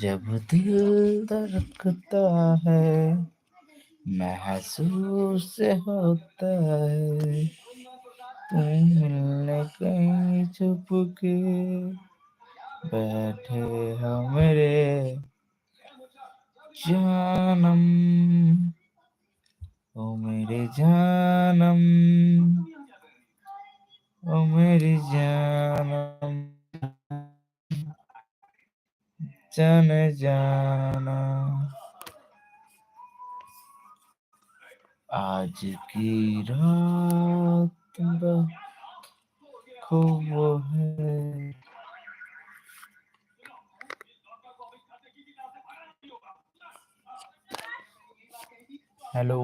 जब दिल धड़कता है महसूस होता है तुम मिलने कहीं छुप के बैठे हो मेरे जानम ओ मेरे जानम ओ मेरी जानम जाने जाना आज की रात खूब है Hello,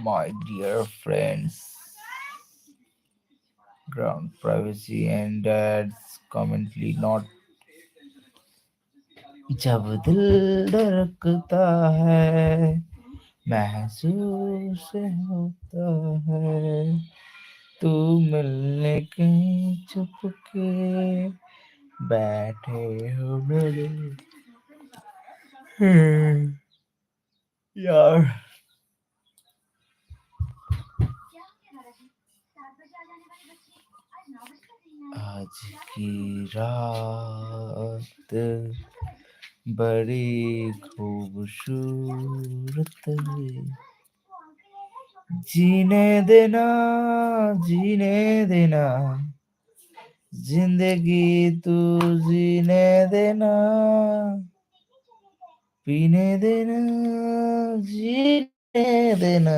my dear friends. Ground privacy and dad's commently not. जब दिल धड़कता है महसूस होता है तू मिलने कहीं छुप के बैठे हो मेरे यार आज की रात बड़ी खूबसूरत है जीने देना जीने देना जिंदगी तू जीने देना पीने देना जीने देना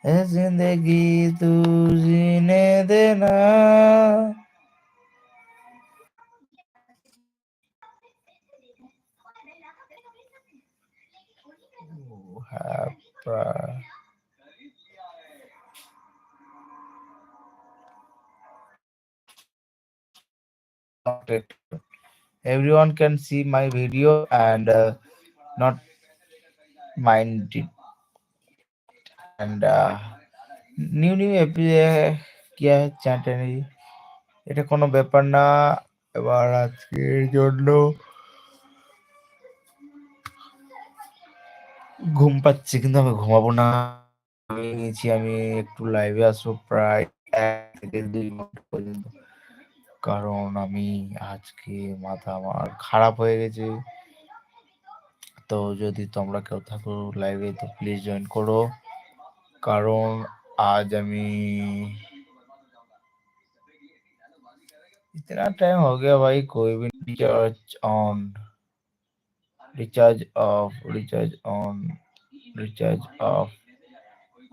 है जिंदगी तू जीने देना everyone can see my video and not mind it and new কিয়া চ্যানেল এটা কোনো ব্যাপার না এবার আজকের জন্য ঘুম পাচ্ছে কিন্তু আমি ঘুমাবো না আমি নিয়েছি আমি একটু লাইভে আসবো প্রায় 1 থেকে 2 ঘন্টা পর্যন্ত কারণ আমি আজকে মাথা আমার খারাপ হয়ে গেছে তো যদি তোমরা কেউ থাকো লাইভে তো প্লিজ জয়েন করো কারণ आज আমি इतना टाइम हो गया भाई कोई भी रिचार्ज ऑफ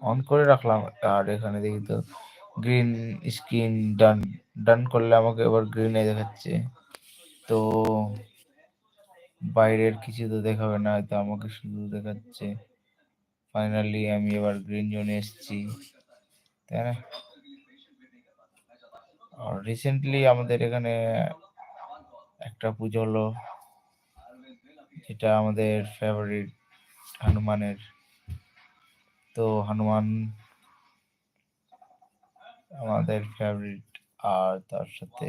অন করে রাখলাম আর এখানে দেখি তো গ্রিন স্ক্রিন ডান ডান করলে আমাকে এবার গ্রিনে দেখাচ্ছে তো বাইরের কিছু তো দেখাবে না তো আমাকে শুধু দেখাচ্ছে ফাইনালি আমি এবার গ্রিন জোনে এসেছি তাই না আর রিসেন্টলি আমাদের এখানে একটা পুজো হলো যেটা আমাদের ফেভারিট হনুমানের তো হনুমান আমাদের ফেভারিট আর তার সাথে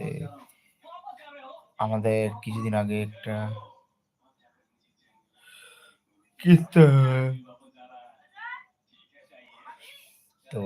আমাদের কিছুদিন আগে একটা কীর্তন তো